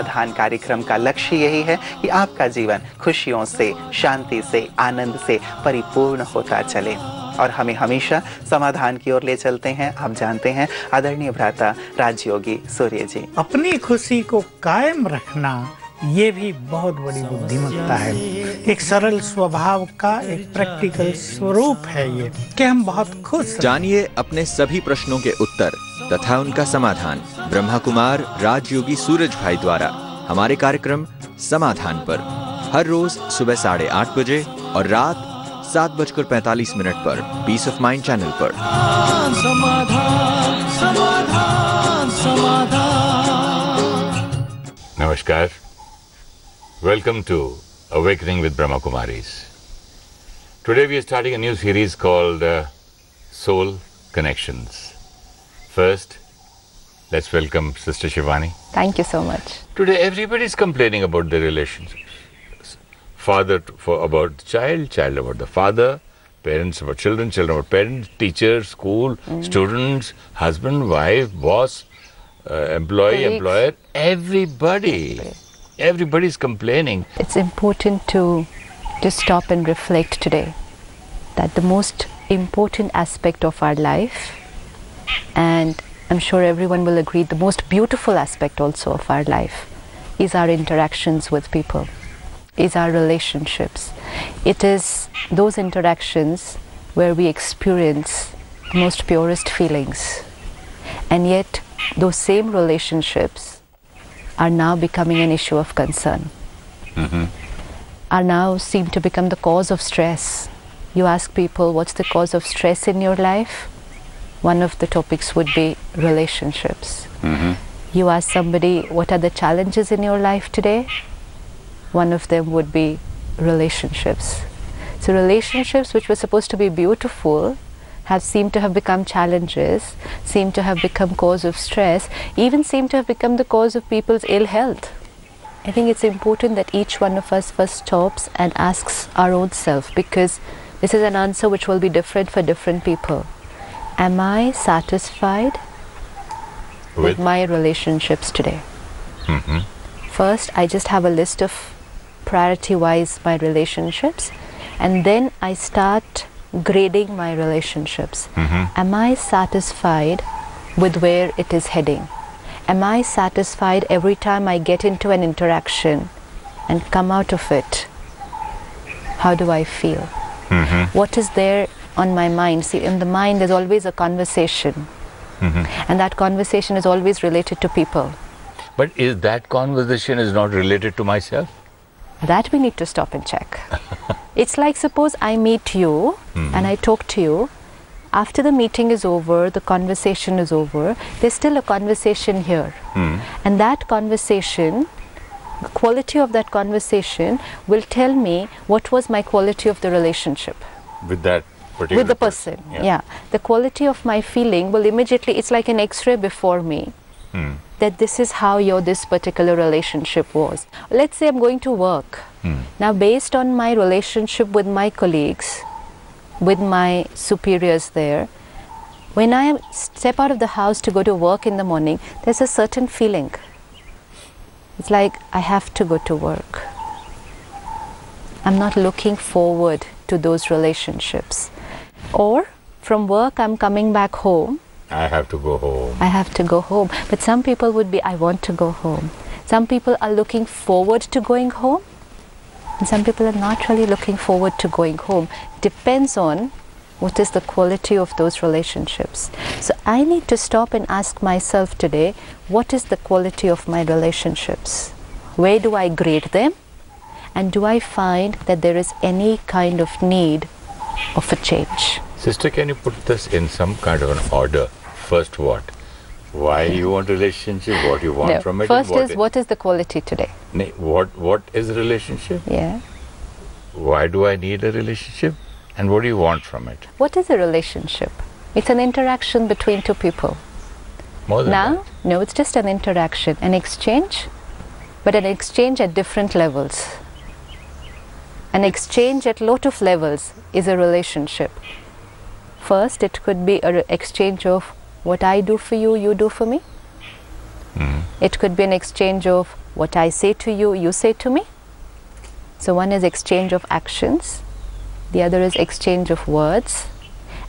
समाधान कार्यक्रम का लक्ष्य यही है कि आपका जीवन खुशियों से, शांति से, आनंद से परिपूर्ण होता चले और हमें हमेशा समाधान की ओर ले चलते हैं। आप जानते हैं आदरणीय भ्राता राजयोगी सूर्य जी। अपनी खुशी को कायम रखना ये भी बहुत बड़ी बुद्धिमत्ता है। एक सरल स्वभाव का एक प्रैक्टिकल स्वरूप है ये कि हम बहुत खुश। जानिए अपने सभी प्रश्नों के उत्तर तथा उनका समाधान ब्रह्मा कुमार राजयोगी सूरज भाई द्वारा हमारे कार्यक्रम समाधान पर हर रोज सुबह 8:30 बजे और रात 7:45 पर पीस ऑफ माइंड चैनल पर। नमस्कार, welcome to Awakening with Brahmakumaris. Today we are starting a new series called Soul Connections. First, let's welcome Sister Shivani. Thank you so much. Today everybody is complaining about their relationships. Father about the child, child about the father, parents about children, children about parents, teachers, school, students, husband, wife, boss, employee, colleagues, employer, everybody is complaining. It's important to stop and reflect today that the most important aspect of our life, and I'm sure everyone will agree the most beautiful aspect also of our life, is our interactions with people, is our relationships. It is those interactions where we experience the most purest feelings, and yet those same relationships are now becoming an issue of concern, are now seem to become the cause of stress. You ask people what's the cause of stress in your life, one of the topics would be relationships. You ask somebody what are the challenges in your life today, one of them would be relationships. So relationships which were supposed to be beautiful have seemed to have become challenges, seem to have become cause of stress, even seem to have become the cause of people's ill health. I think it's important that each one of us first stops and asks our own self, because this is an answer which will be different for different people. Am I satisfied with my relationships today? First, I just have a list of priority-wise my relationships, and then I start grading my relationships. Am I satisfied with where it is heading? Am I satisfied every time I get into an interaction and come out of it? How do I feel? What is there on my mind? See, in the mind there's always a conversation, and that conversation is always related to people. But is that conversation is not related to myself? That we need to stop and check. It's like, suppose I meet you and I talk to you. After the meeting is over, the conversation is over, there's still a conversation here. And that conversation, the quality of that conversation will tell me what was my quality of the relationship. With that particular with the person. Yeah. The quality of my feeling will immediately, it's like an X-ray before me. That this is how this particular relationship was. Let's say I'm going to work. Now, based on my relationship with my colleagues, with my superiors there, when I step out of the house to go to work in the morning, there's a certain feeling. It's like I have to go to work. I'm not looking forward to those relationships. Or from work, I'm coming back home. I have to go home. I have to go home. But some people would be, I want to go home. Some people are looking forward to going home. And some people are not really looking forward to going home. Depends on what is the quality of those relationships. So I need to stop and ask myself today, what is the quality of my relationships? Where do I grade them? And do I find that there is any kind of need of a change? Sister, can you put this in some kind of an order? First, what? Why you want a relationship? What you want from it? First is, what is the quality today? What is a relationship? Yeah. Why do I need a relationship? And what do you want from it? What is a relationship? It's an interaction between two people. More than that? No, it's just an interaction, an exchange, but an exchange at different levels. An exchange at lot of levels is a relationship. First, it could be an exchange of what I do for you, you do for me. It could be an exchange of what I say to you, you say to me. So one is exchange of actions, the other is exchange of words,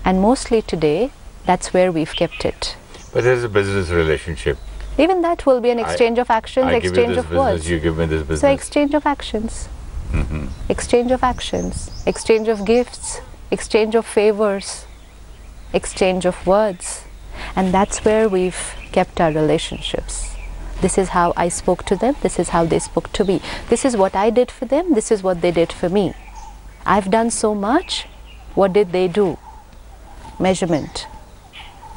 and mostly today that's where we've kept it. But there's a business relationship. Even that will be an exchange of actions, I give you exchange this of business, words. you give me this business. So exchange of actions, exchange of actions, exchange of gifts, exchange of favors, exchange of words. And that's where we've kept our relationships. This is how I spoke to them, this is how they spoke to me. This is what I did for them, this is what they did for me. I've done so much, what did they do? Measurement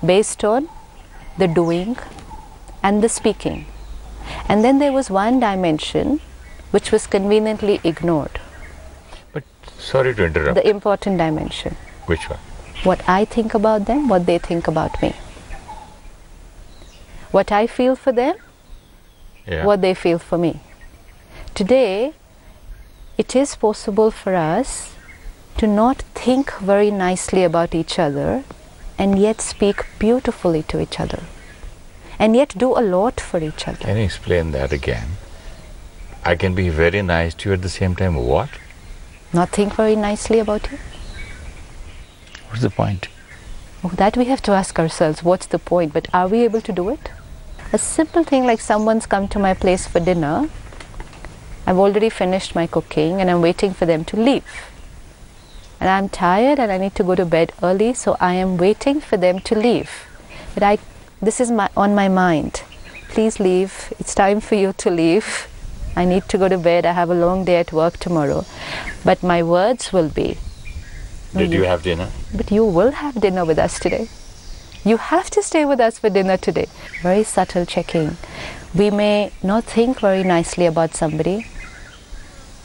based on the doing and the speaking. And then there was one dimension which was conveniently ignored. But sorry to interrupt. The important dimension. Which one? What I think about them, what they think about me. What I feel for them, what they feel for me. Today, it is possible for us to not think very nicely about each other and yet speak beautifully to each other. And yet do a lot for each other. Can you explain that again? I can be very nice to you at the same time. What? Not think very nicely about you? What's the point? Oh, that we have to ask ourselves, what's the point? But are we able to do it? A simple thing like someone's come to my place for dinner, I've already finished my cooking and I'm waiting for them to leave. And I'm tired and I need to go to bed early, so I am waiting for them to leave. But this is on my mind. Please leave, it's time for you to leave. I need to go to bed, I have a long day at work tomorrow. But my words will be, did you have dinner? But you will have dinner with us today. You have to stay with us for dinner today. Very subtle checking. We may not think very nicely about somebody,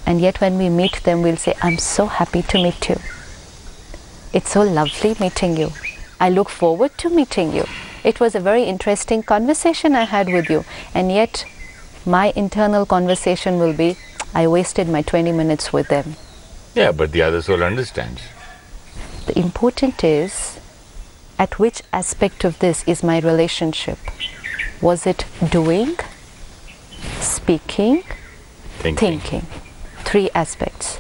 and yet when we meet them, we'll say, I'm so happy to meet you. It's so lovely meeting you. I look forward to meeting you. It was a very interesting conversation I had with you, and yet my internal conversation will be, I wasted my 20 minutes with them. Yeah, but the other soul understands. The important is, at which aspect of this is my relationship? Was it doing, speaking, thinking? Three aspects.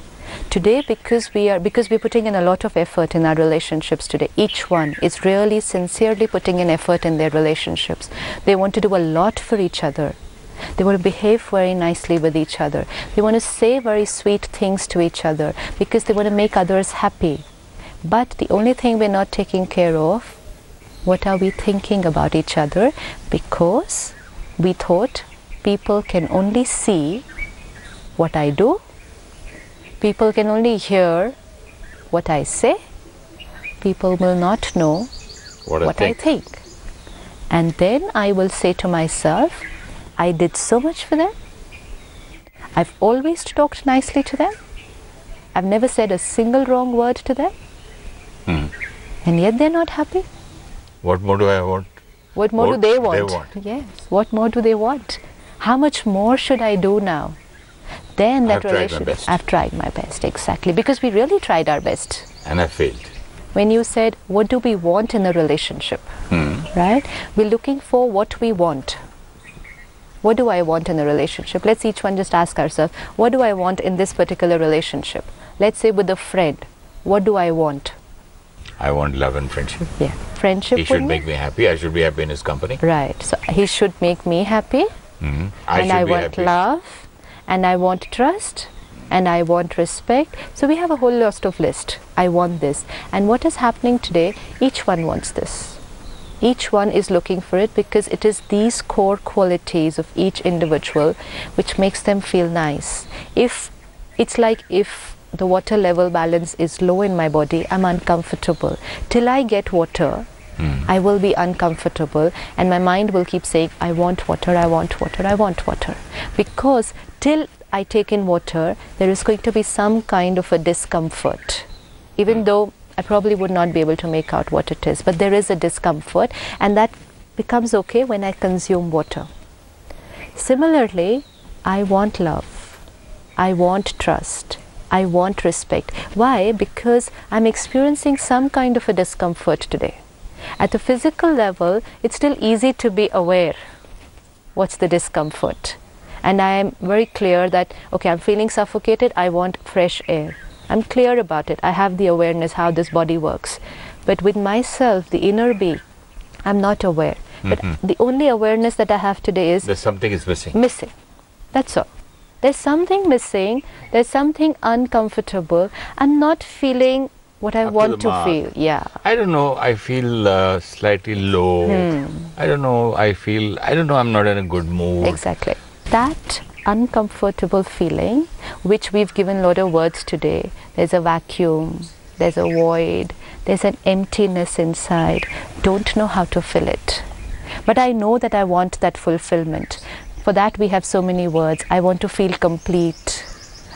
Today, because we're putting in a lot of effort in our relationships today, each one is really sincerely putting in effort in their relationships. They want to do a lot for each other. They want to behave very nicely with each other. They want to say very sweet things to each other because they want to make others happy. But the only thing we're not taking care of, what are we thinking about each other? Because we thought people can only see what I do, people can only hear what I say, people will not know what I think. And then I will say to myself, I did so much for them, I've always talked nicely to them, I've never said a single wrong word to them, and yet they're not happy. What more do I want? What more do they want? Yes. What more do they want? How much more should I do now? Then that relationship. I've tried my best, exactly. Because we really tried our best. And I failed. When you said, what do we want in a relationship? Right? We're looking for what we want. What do I want in a relationship? Let's each one just ask ourselves, what do I want in this particular relationship? Let's say with a friend, what do I want? I want love and friendship. Yeah, friendship. He should make me happy. I should be happy in his company. Right. So he should make me happy. I want love, and I want trust, and I want respect. So we have a whole list of list. I want this. And what is happening today? Each one wants this. Each one is looking for it because it is these core qualities of each individual which makes them feel nice. It's like if the water level balance is low in my body, I'm uncomfortable. Till I get water, I will be uncomfortable, and my mind will keep saying, I want water, I want water, I want water. Because till I take in water, there is going to be some kind of a discomfort. Even though I probably would not be able to make out what it is, but there is a discomfort, and that becomes okay when I consume water. Similarly, I want love, I want trust, I want respect. Why? Because I'm experiencing some kind of a discomfort today. At the physical level, it's still easy to be aware what's the discomfort. And I am very clear that, okay, I'm feeling suffocated, I want fresh air. I'm clear about it. I have the awareness how this body works. But with myself, the inner being, I'm not aware. But the only awareness that I have today is... There's something is missing. Missing. That's all. There's something missing. There's something uncomfortable. I'm not feeling what I want to feel. Yeah. I don't know. I feel slightly low. I don't know. I'm not in a good mood. Exactly. That uncomfortable feeling, which we've given a lot of words today. There's a vacuum. There's a void. There's an emptiness inside. Don't know how to fill it. But I know that I want that fulfillment. For that we have so many words. I want to feel complete.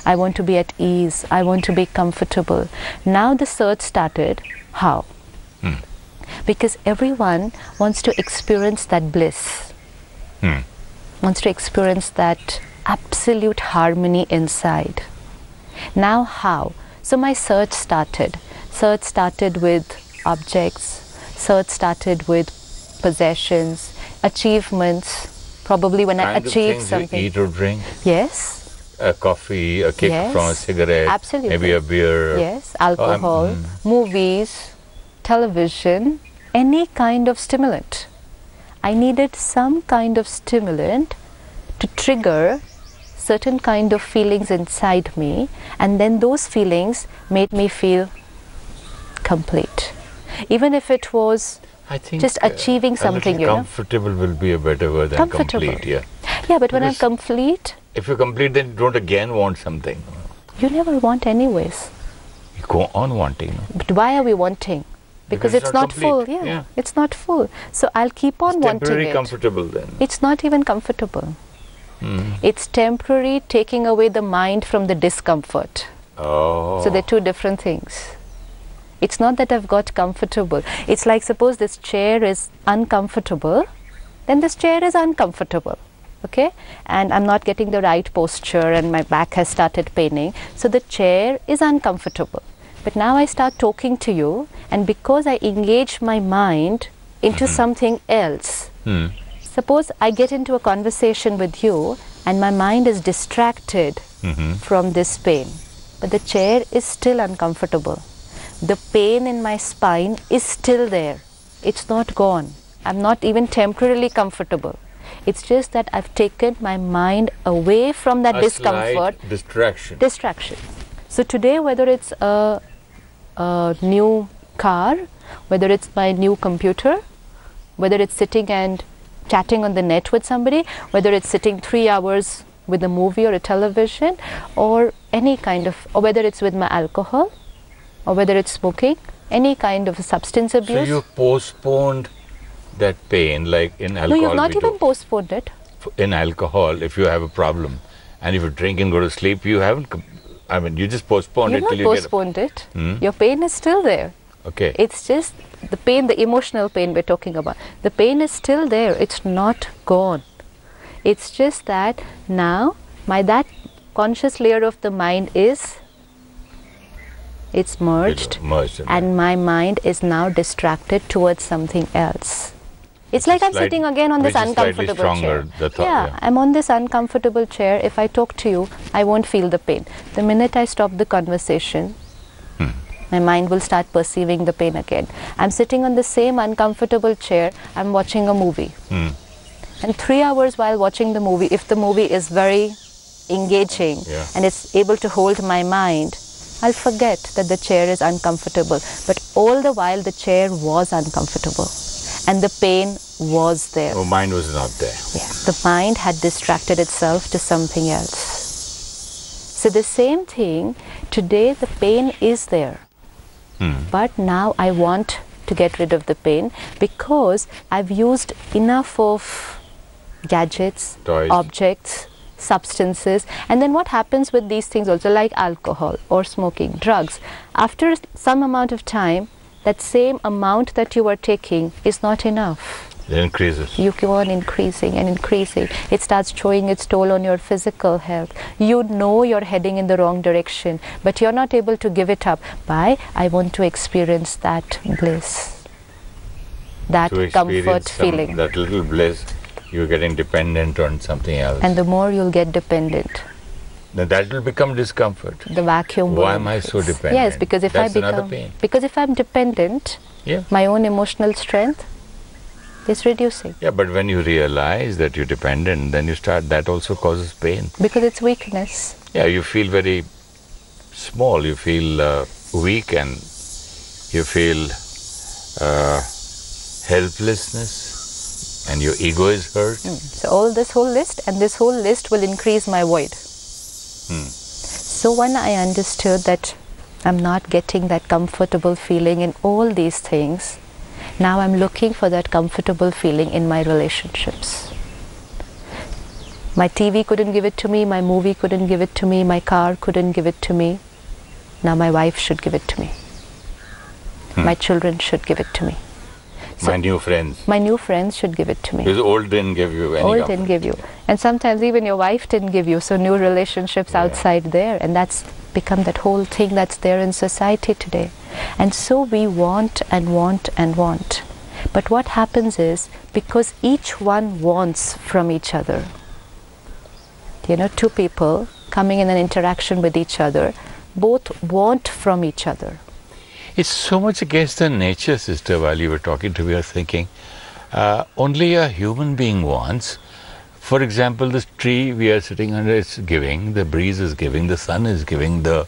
I want to be at ease. I want to be comfortable. Now the search started. How? Because everyone wants to experience that bliss. Wants to experience that absolute harmony inside. Now how? So my search started. Search started with objects. Search started with possessions, achievements. Probably when I achieve something. You eat or drink? Yes. A coffee, a kick from a cigarette. Absolutely. Maybe a beer. Yes. Alcohol, movies, television, any kind of stimulant. I needed some kind of stimulant to trigger certain kind of feelings inside me, and then those feelings made me feel complete. Even if it was just achieving something, you know. Comfortable will be a better word than complete, yeah. Yeah, but when I'm complete... If you're complete, then you don't again want something. You never want anyways. You go on wanting. But why are we wanting? Because it's not full. Yeah, it's not full. So I'll keep on wanting it. It's temporary comfortable then. It's not even comfortable. It's temporary taking away the mind from the discomfort. Oh. So they're two different things. It's not that I've got comfortable. It's like suppose this chair is uncomfortable, then this chair is uncomfortable. Okay? And I'm not getting the right posture and my back has started paining. So the chair is uncomfortable. But now I start talking to you, and because I engage my mind into something else, suppose I get into a conversation with you and my mind is distracted from this pain, but the chair is still uncomfortable. The pain in my spine is still there. It's not gone. I'm not even temporarily comfortable. It's just that I've taken my mind away from that discomfort. Distraction. So today, whether it's a new car, whether it's my new computer, whether it's sitting and chatting on the net with somebody, whether it's sitting 3 hours with a movie or a television, or any kind of, or whether it's with my alcohol, or whether it's smoking, any kind of substance abuse. So you postponed that pain, like in alcohol. No, you've not even postponed it. In alcohol, if you have a problem, and if you drink and go to sleep, you haven't, I mean, you just postponed it till you get... You've not postponed it. Your pain is still there. Okay. It's just the pain, the emotional pain we're talking about. The pain is still there. It's not gone. It's just that now that conscious layer of the mind is... It's merged, and my mind is now distracted towards something else. It's like I'm sitting again on this uncomfortable chair. I'm on this uncomfortable chair. If I talk to you, I won't feel the pain. The minute I stop the conversation, my mind will start perceiving the pain again. I'm sitting on the same uncomfortable chair. I'm watching a movie. And 3 hours while watching the movie, if the movie is very engaging and it's able to hold my mind, I'll forget that the chair is uncomfortable. But all the while the chair was uncomfortable and the pain was there. Oh, mind was not there. Yeah, the mind had distracted itself to something else. So the same thing, today the pain is there. But now I want to get rid of the pain because I've used enough of gadgets, toys, objects, substances, and then what happens with these things also, like alcohol or smoking, drugs, after some amount of time, that same amount that you are taking is not enough. It increases. You go on increasing and increasing. It starts showing its toll on your physical health. You know you're heading in the wrong direction, but you're not able to give it up. Why? I want to experience that bliss, that comfort feeling. That little bliss. you're getting dependent on something else. And the more you'll get dependent, then that will become discomfort. the vacuum. Why am I so dependent? Yes, because if That's I another become, pain. because if I'm dependent, Yeah. my own emotional strength is reducing. Yeah, but when you realize that you're dependent, then you start, that also causes pain. Because it's weakness. Yeah, you feel very small, you feel weak, and you feel helplessness, and your ego is hurt. So all this whole list, and this whole list will increase my void. So when I understood that I'm not getting that comfortable feeling in all these things, now I'm looking for that comfortable feeling in my relationships. My TV couldn't give it to me, my movie couldn't give it to me, my car couldn't give it to me. Now my wife should give it to me. My children should give it to me. So My new friends. my new friends should give it to me. Because old didn't give you any Old comfort. didn't give you. And sometimes even your wife didn't give you. So new relationships outside there. And that's become that whole thing that's there in society today. And so we want and want and want. But what happens is, because each one wants from each other, you know, two people coming in an interaction with each other, both want from each other. It's so much against the nature, sister. While you were talking to me, I was thinking, only a human being wants. For example, this tree we are sitting under, it's giving, the breeze is giving, the sun is giving, the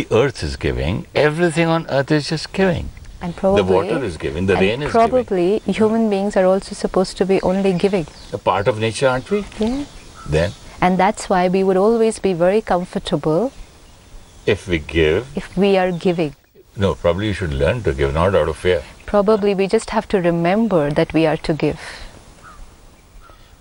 earth is giving, everything on earth is just giving. And probably, the water is giving, the rain is giving. probably human beings are also supposed to be only giving. A part of nature, aren't we? Yeah. Then, And that's why we would always be very comfortable if we give, if we are giving. no, probably you should learn to give, not out of fear. Probably we just have to remember that we are to give.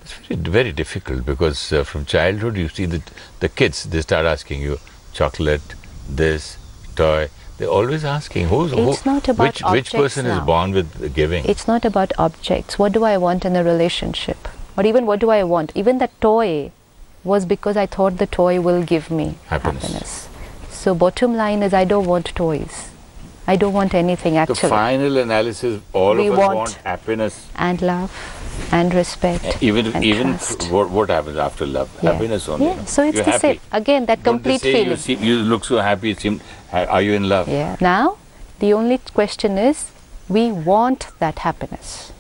It's very, very difficult because from childhood you see that the kids, they start asking you chocolate, this, toy. They're always asking It's not about which objects person is now. born with giving. It's not about objects. What do I want in a relationship? Or even what do I want? Even that toy was because I thought the toy will give me Happiness. So bottom line is, I don't want toys. I don't want anything The actually. final analysis, all We of us want- want happiness. And love and respect Even and trust. what happens after love? Yeah. Happiness only. Yeah, no? so it's You're the happy. same. Again, that Don't they complete say feeling. you look so happy, are you in love? Yeah. Now, the only question is, we want that happiness.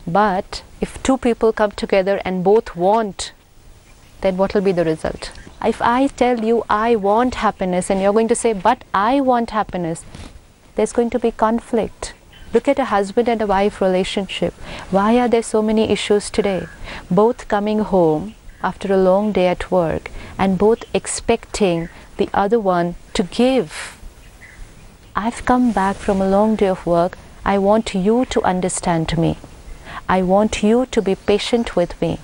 But if two people come together and both want, then what will be the result? If I tell you I want happiness and you're going to say, but I want happiness, there's going to be conflict. Look at a husband and a wife relationship. Why are there so many issues today? Both coming home after a long day at work and both expecting the other one to give. I've come back from a long day of work. I want you to understand me. I want you to be patient with me.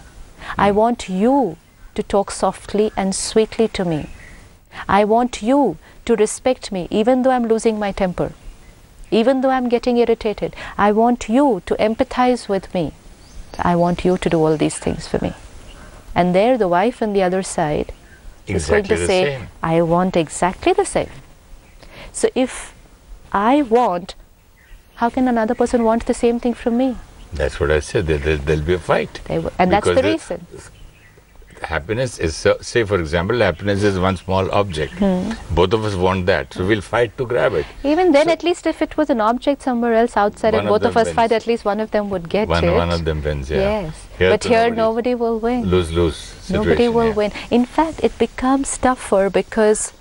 I want you to talk softly and sweetly to me. I want you to respect me even though I'm losing my temper, even though I'm getting irritated. I want you to empathize with me. I want you to do all these things for me. And there the wife on the other side is going Exactly to the say, same. I want exactly the same. So if I want, how can another person want the same thing from me? That's what I said. There'll be a fight. And that's Because the reason. Happiness is, say for example, happiness is one small object. Both of us want that, so we'll fight to grab it. Even then, at least if it was an object somewhere else outside One and of both of them us fight, wins. at least one of them would get One it. of them wins, yeah. Yes. Here But to here nobody will win. Lose-lose situation. Nobody will yeah. win. In fact, it becomes tougher because,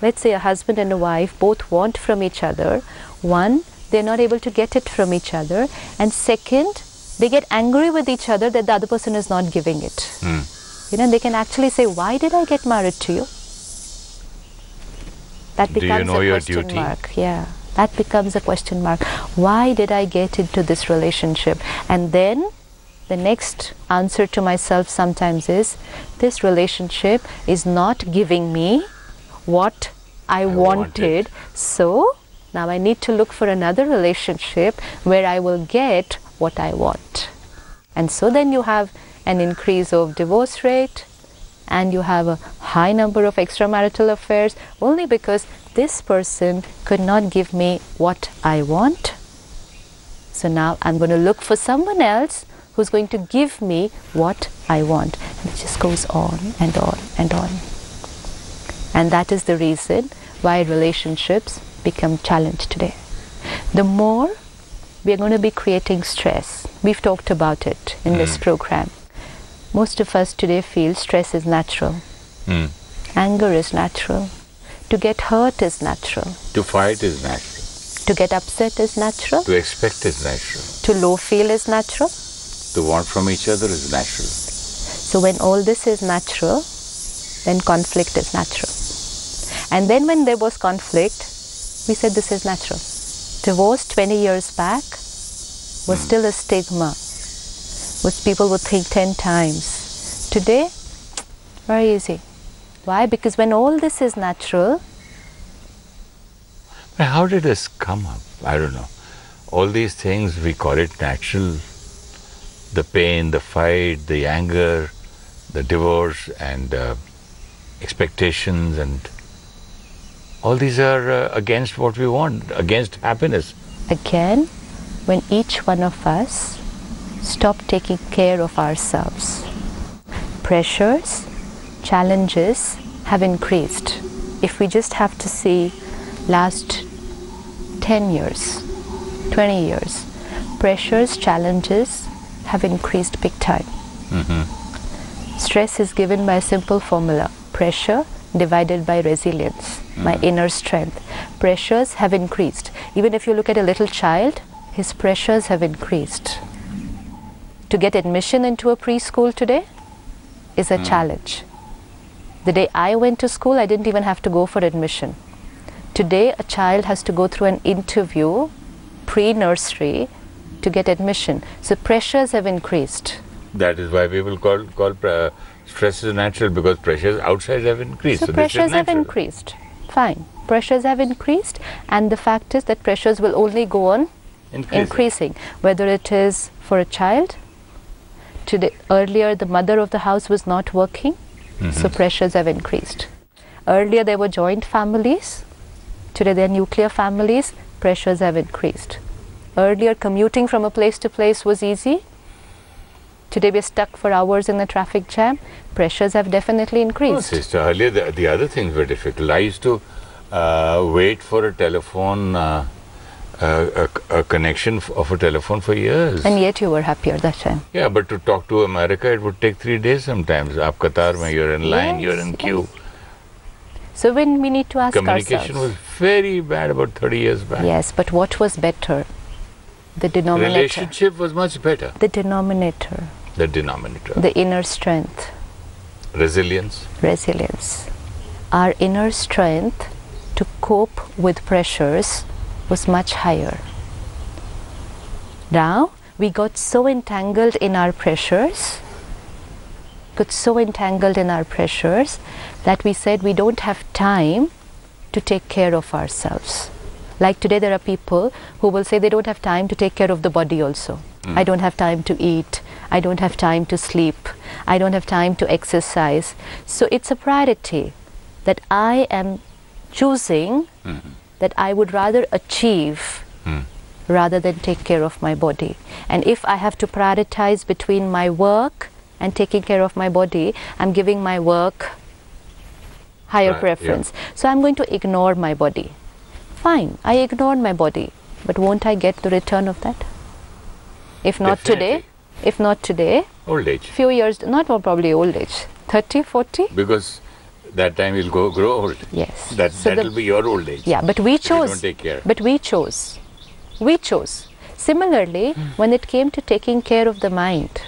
let's say a husband and a wife both want from each other. One, they're not able to get it from each other. And second, they get angry with each other that the other person is not giving it. You know, they can actually say, why did I get married to you? That Do you becomes know a your question duty? mark. Yeah, that becomes a question mark. Why did I get into this relationship? And then the next answer to myself sometimes is, this relationship is not giving me what I wanted. So now I need to look for another relationship where I will get what I want. And so then you have an increase of divorce rate and you have a high number of extramarital affairs only because this person could not give me what I want. So now I'm going to look for someone else who's going to give me what I want. And it just goes on and on and on. And that is the reason why relationships become challenged today. The more we are going to be creating stress, we've talked about it in this program. Most of us today feel stress is natural. Anger is natural. To get hurt is natural. To fight is natural. To get upset is natural. To expect is natural. To low feel is natural. To want from each other is natural. So when all this is natural, then conflict is natural. And then when there was conflict, we said this is natural. Divorce 20 years back was still a stigma, which people would think 10 times. Today, very easy. Why? Because when all this is natural. But how did this come up? I don't know. All these things, we call it natural. The pain, the fight, the anger, the divorce, and expectations, and all these are against what we want, against happiness. Again, when each one of us stop taking care of ourselves, pressures, challenges have increased. If we just have to see last 10 years, 20 years, pressures, challenges have increased big time. Stress is given by a simple formula: pressure divided by resilience, my inner strength. Pressures have increased. Even if you look at a little child, his pressures have increased. To get admission into a preschool today is a challenge. The day I went to school, I didn't even have to go for admission. Today, a child has to go through an interview, pre-nursery, to get admission. So pressures have increased. That is why people call stress is natural, because pressures outside have increased. So pressures have increased. Fine. Pressures have increased, and the fact is that pressures will only go on increasing. Whether it is for a child, today, earlier the mother of the house was not working, so pressures have increased. Earlier there were joint families, today there are nuclear families, pressures have increased. Earlier commuting from a place to place was easy, today we are stuck for hours in the traffic jam, pressures have definitely increased. No, sister, earlier the other things were difficult. I used to wait for a telephone, a connection of a telephone for years. And yet you were happier that time. Yeah, but to talk to America, it would take 3 days sometimes. Aap Qatar mein, you're in line, you're in queue. So when we need to ask Communication ourselves. was very bad about 30 years back. Yes, but what was better? The denominator. Relationship was much better. The denominator. The denominator. The inner strength. Resilience. Resilience. Our inner strength to cope with pressures was much higher. Now we got so entangled in our pressures, that we said we don't have time to take care of ourselves. Like today there are people who will say they don't have time to take care of the body also. I don't have time to eat, I don't have time to sleep, I don't have time to exercise. So it's a priority that I am choosing, that I would rather achieve rather than take care of my body. And if I have to prioritize between my work and taking care of my body, I'm giving my work higher preference. So I'm going to ignore my body. Fine, I ignored my body, but won't I get the return of that? If not today, Old age. few years, not probably old age, 30, 40? Because that time you'll grow old. Yes. That will be your old age. Yeah, but we chose. Don't take care. But we chose. We chose. Similarly, when it came to taking care of the mind,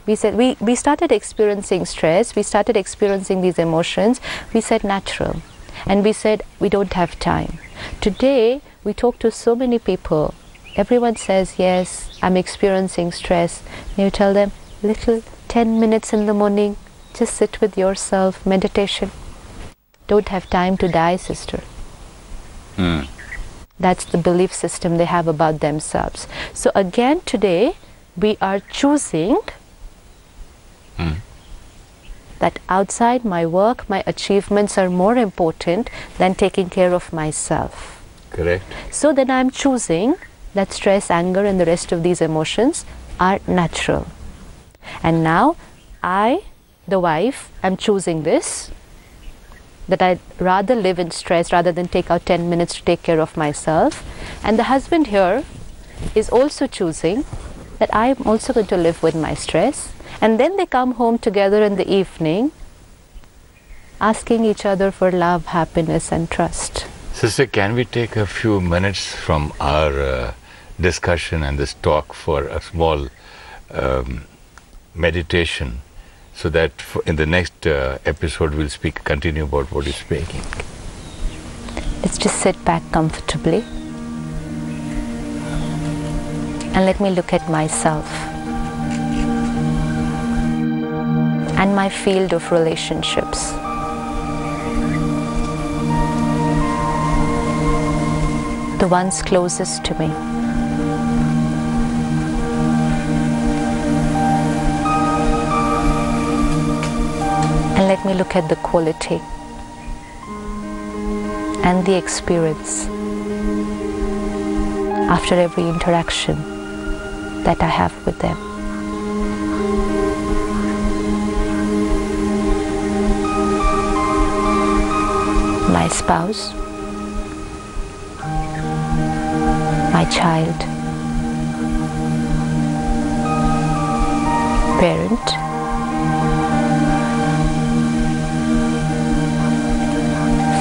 we said we started experiencing stress, we started experiencing these emotions, we said natural. And we said we don't have time. Today, we talk to so many people. Everyone says, yes, I'm experiencing stress. And you tell them, little 10 minutes in the morning, just sit with yourself, meditation. Don't have time to die, sister. That's the belief system they have about themselves. So again today, we are choosing that outside my work, my achievements are more important than taking care of myself. Correct. So then I'm choosing that stress, anger and the rest of these emotions are natural. And now I, the wife, am choosing this, that I'd rather live in stress rather than take out 10 minutes to take care of myself. And the husband here is also choosing that I'm also going to live with my stress. And then they come home together in the evening, asking each other for love, happiness and trust. Sister, can we take a few minutes from our discussion and this talk for a small meditation, so that in the next episode we'll continue about what you're speaking. Let's just sit back comfortably and let me look at myself and my field of relationships. The ones closest to me. And let me look at the quality and the experience after every interaction that I have with them. My spouse, my child, parent,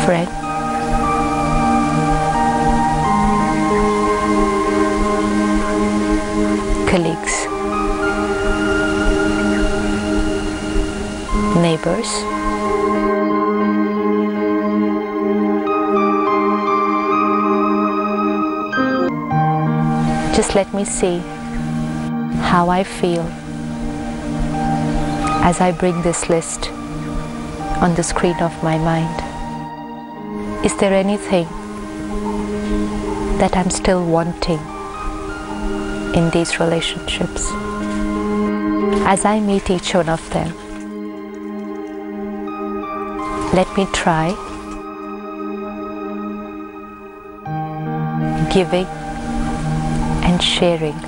friend, colleagues, neighbors, just let me see how I feel as I bring this list on the screen of my mind. Is there anything that I'm still wanting in these relationships? As I meet each one of them, let me try giving and sharing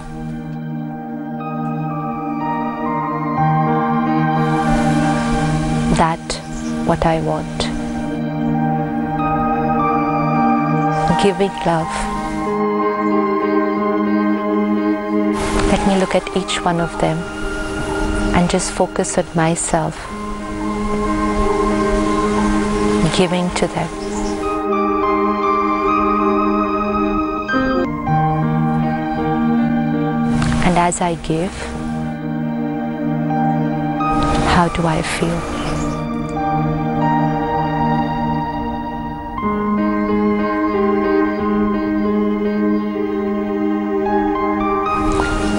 that what I want. Giving love. Let me look at each one of them and just focus on myself, giving to them. And as I give, how do I feel?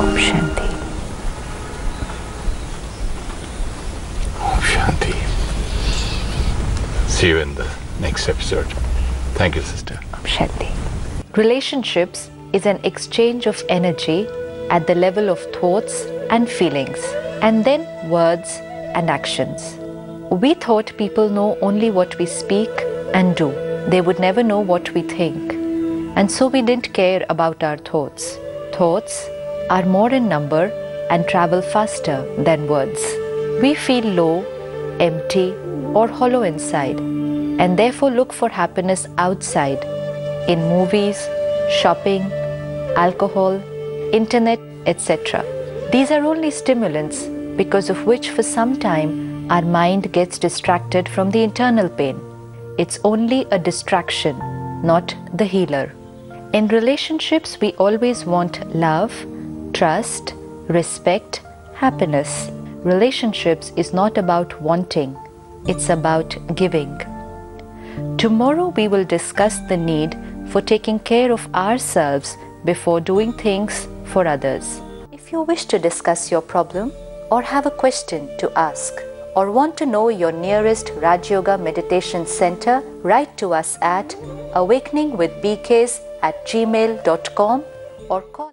Om Shanti. Om Shanti. See you in the next episode. Thank you, sister. Om Shanti. Relationships is an exchange of energy at the level of thoughts and feelings, and then words and actions. We thought people know only what we speak and do. They would never know what we think. And so we didn't care about our thoughts. Thoughts are more in number and travel faster than words. We feel low, empty, or hollow inside, and therefore look for happiness outside, in movies, shopping, alcohol, internet, etc. These are only stimulants because of which for some time our mind gets distracted from the internal pain. It's only a distraction, not the healer. In relationships, we always want love, trust, respect, happiness. Relationships is not about wanting, it's about giving. Tomorrow we will discuss the need for taking care of ourselves before doing things for others. If you wish to discuss your problem or have a question to ask or want to know your nearest Rajayoga Meditation Center, write to us at awakeningwithbks@gmail.com or call